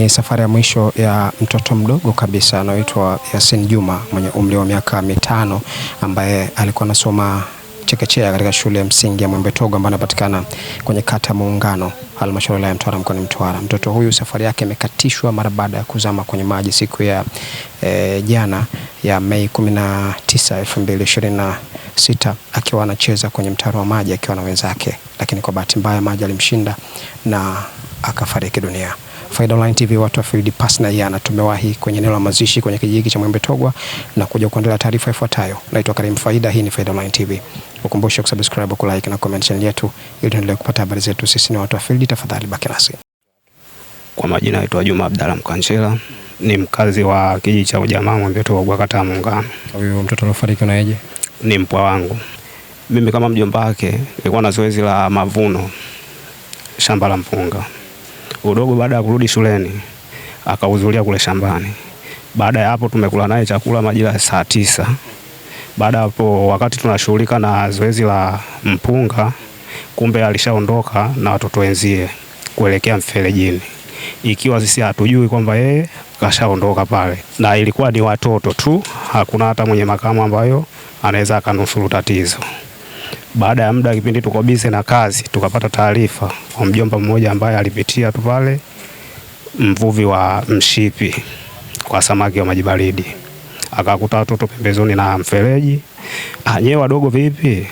Ni safari ya mwisho ya mtoto mdogo kabisa anaitwa Yasin Juma mwenye umri wa miaka 5 ambaye alikuwa anasoma chekechea katika shule ya msingi ya Mwembetogo ambayo inapatikana kwenye kata Muungano, halmashauri ya Mtwara mkoani Mtwara. Mtoto huyu safari yake imekatishwa mara baada ya kuzama kwenye maji siku ya jana ya Mei 19, 2026 akiwa anacheza kwenye mtaro wa maji akiwa na wenzake, lakini kwa bahati mbaya maji alimshinda na akafariki dunia. Faida Online TV, watu wa field pass na yana, tumewahi kwenye eneo la mazishi kwenye kijiji cha Mwembetogo na kuja kuendelea taarifa ifuatayo. Naitwa Karim Faida, hii ni Faida Online TV. Ukumbushe kusubscribe, ku like na comment channel yetu ili tuendelee kupata habari zetu. Sisi ni watu wa field, tafadhali baki nasi. Kwa majina naitwa Juma Abdalla Mkanchela, ni mkazi wa kijiji cha Ujamaa Mwembetogo kata ya Muungano. Huyu mtoto aliyefariki unaeje? Ni mpwa wangu. Mimi kama mjomba wake nilikuwa na zoezi la mavuno shamba la mpunga. Udogo baada ya kurudi shuleni akahudhuria kule shambani. Baada ya hapo tumekula naye chakula majira saa 9. Baada hapo wakati tunashughulika na zoezi la mpunga, kumbe alishaondoka na watoto wenzie kuelekea mferejini. Ikiwa sisi hatujui kwamba yeye kashaondoka pale. Na ilikuwa ni watoto tu, hakuna hata mwenye makamu ambayo anaweza akanusuru tatizo. Baada ya muda kipindi tuko busy na kazi, tukapata taarifa kwa mjomba mmoja ambaye alipitia tu pale, mvuvi wa mshipi kwa samaki wa maji baridi. Akakuta watoto pembezoni na mfereji. Nyewe wadogo vipi?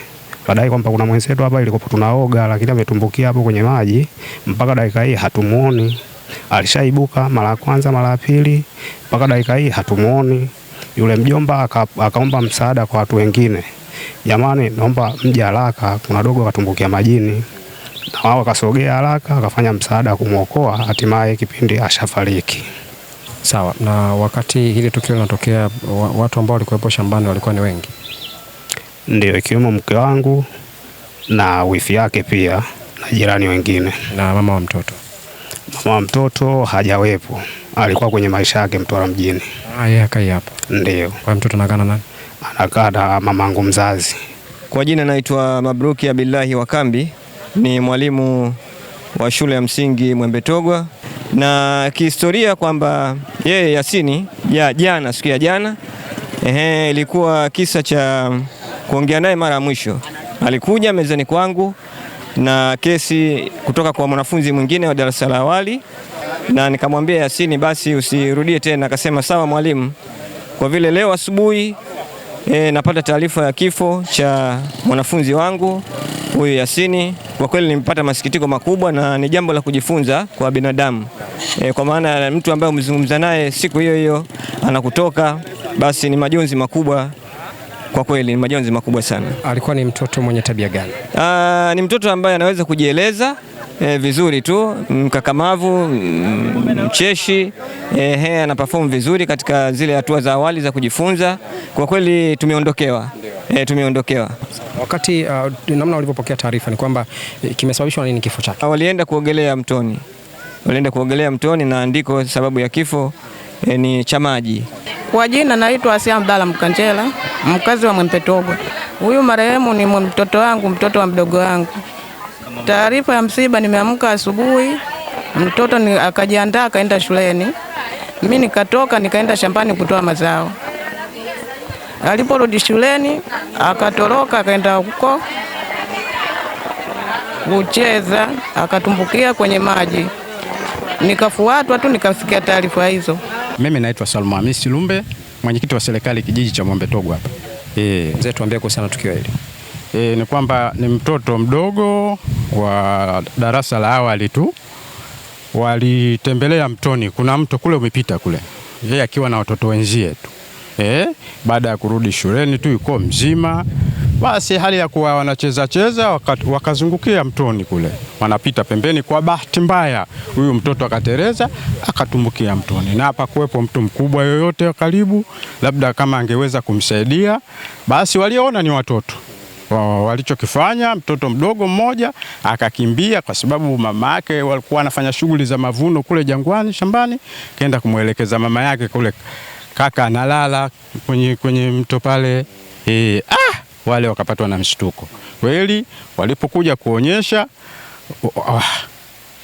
Baadaye kwamba kuna mwenzetu hapa ilikuwa tunaoga lakini ametumbukia hapo kwenye maji, mpaka dakika hii hatumuoni. Alishaibuka mara ya kwanza, mara ya pili, mpaka dakika hii hatumuoni. Yule mjomba akaomba msaada kwa watu wengine. Jamani, naomba mje haraka, kuna dogo katumbukia majini. Na wao wakasogea haraka, akafanya msaada kumuokoa, hatimaye kipindi ashafariki. Sawa. Na wakati hili tukio linatokea, watu ambao walikuwepo shambani walikuwa ni wengi? Ndio, ikiwemo mke wangu na wifi yake pia na jirani wengine. Na mama wa mtoto? Mama wa mtoto hajawepo, alikuwa kwenye maisha yake Mtwara mjini. Yeye akai hapa? Ndio. Kwa mtoto anakaa na nani? Anakaa na mamangu mzazi. Kwa jina naitwa Mabruki Abillahi Wakambi, ni mwalimu wa shule ya msingi Mwembetogo. Na kihistoria kwamba yeye Yasini jana, siku ya jana ilikuwa kisa cha kuongea naye mara ya mwisho. Alikuja mezani kwangu na kesi kutoka kwa mwanafunzi mwingine wa darasa la awali, na nikamwambia Yasini basi usirudie tena. Akasema sawa mwalimu. Kwa vile leo asubuhi napata taarifa ya kifo cha mwanafunzi wangu huyu Yasini, kwa kweli nimepata masikitiko makubwa na ni jambo la kujifunza kwa binadamu. Kwa maana mtu ambaye umezungumza naye siku hiyo hiyo anakutoka, basi ni majonzi makubwa. Kwa kweli ni majonzi makubwa sana. Alikuwa ni mtoto mwenye tabia gani? Ni mtoto ambaye anaweza kujieleza vizuri tu, mkakamavu, mcheshi, ana perform vizuri katika zile hatua za awali za kujifunza. Kwa kweli tumeondokewa. Tumeondokewa. Wakati namna walipopokea taarifa ni kwamba kimesababishwa nini kifo chake? Walienda kuogelea mtoni. Na ndiko sababu ya kifo ni cha maji. Kwa jina naitwa Asia Abdalla Mkanchela, mkazi wa Mwembetogo. Huyu marehemu ni mtoto wangu, mtoto wa mdogo wangu. Taarifa ya msiba, nimeamka asubuhi, mtoto akajiandaa akaenda shuleni. Mimi nikatoka nikaenda shambani kutoa mazao. Aliporudi shuleni akatoroka akaenda huko kucheza, akatumbukia kwenye maji. Nikafuatwa tu nikasikia taarifa hizo. Mimi naitwa Salma Hamisi Lumbe, mwenyekiti wa serikali kijiji cha Mwembetogo hapa. Mzee, tuambie kuhusiana na tukio hili. Ni kwamba ni mtoto mdogo wa darasa la awali tu, walitembelea mtoni, kuna mto kule umepita kule, yeye akiwa na watoto wenzie tu. Baada ya kurudi shuleni tu yuko mzima, basi hali ya kuwa wanacheza wakazungukia mtoni kule, wanapita pembeni. Kwa bahati mbaya huyu mtoto akatereza akatumbukia mtoni, na hapa kuwepo mtu mkubwa yoyote karibu, labda kama angeweza kumsaidia. Basi waliona ni watoto, walichokifanya mtoto mdogo mmoja akakimbia, kwa sababu mama yake walikuwa wanafanya shughuli za mavuno kule jangwani shambani, kaenda kumwelekeza mama yake kule, kaka analala kwenye mto pale. Wale wakapatwa na mshtuko kweli. Walipokuja kuonyesha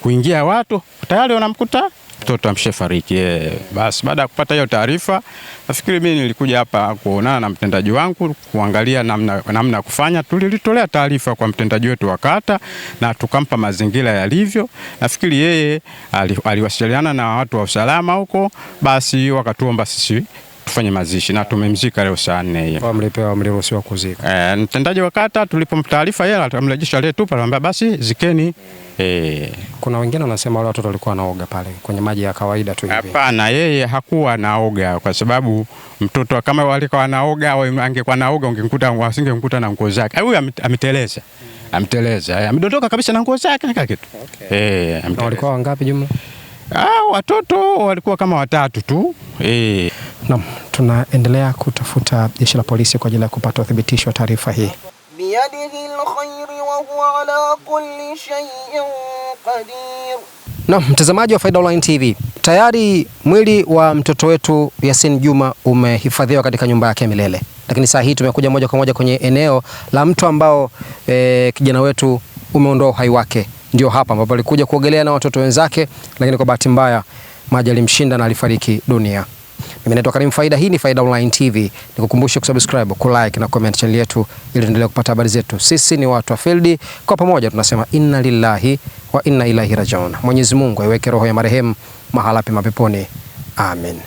kuingia watu, tayari wanamkuta mtoto ameshafariki. Basi baada ya kupata hiyo taarifa, nafikiri mimi nilikuja hapa kuonana na mtendaji wangu kuangalia namna kufanya. Tulitolea taarifa kwa mtendaji wetu wa kata na tukampa mazingira yalivyo. Nafikiri yeye aliwasiliana na watu wa usalama huko, basi wakatuomba sisi tufanye mazishi na tumemzika leo saa 4. Mliruhusiwa kuzika? Mtendaji wa kata tulipompa taarifa yeye atamrejesha leo tu, akamwambia basi zikeni. Kuna wengine wanasema wale watoto walikuwa naoga pale kwenye maji ya kawaida tu hivi. Hapana, yeye hakuwa naoga kwa sababu mtoto kama walikuwa naoga au angekuwa naoga wasingemkuta na nguo zake. Huyu ameteleza. Amedondoka kabisa na nguo zake na kitu. Na walikuwa wangapi jumla? Watoto walikuwa kama 3 tu. Naam, tunaendelea kutafuta jeshi la polisi kwa ajili ya kupata uthibitisho wa taarifa hii. Naam, mtazamaji wa Faida Online TV, tayari mwili wa mtoto wetu Yasin Juma umehifadhiwa katika nyumba yake milele, lakini saa hii tumekuja moja kwa moja kwenye eneo la mto ambao kijana wetu umeondoa uhai wake. Ndio hapa ambapo alikuja kuogelea na watoto wenzake, lakini kwa bahati mbaya maji alimshinda na alifariki dunia. Mimi naitwa Karim Faida, hii ni Faida Online TV. Nikukumbushe kusubscribe, kulike na comment channel yetu ili tuendelee kupata habari zetu. Sisi ni watu wa field, kwa pamoja tunasema inna lillahi wa inna ilaihi rajiun. Mwenyezi Mungu aiweke roho ya marehemu mahala pema peponi. Amen.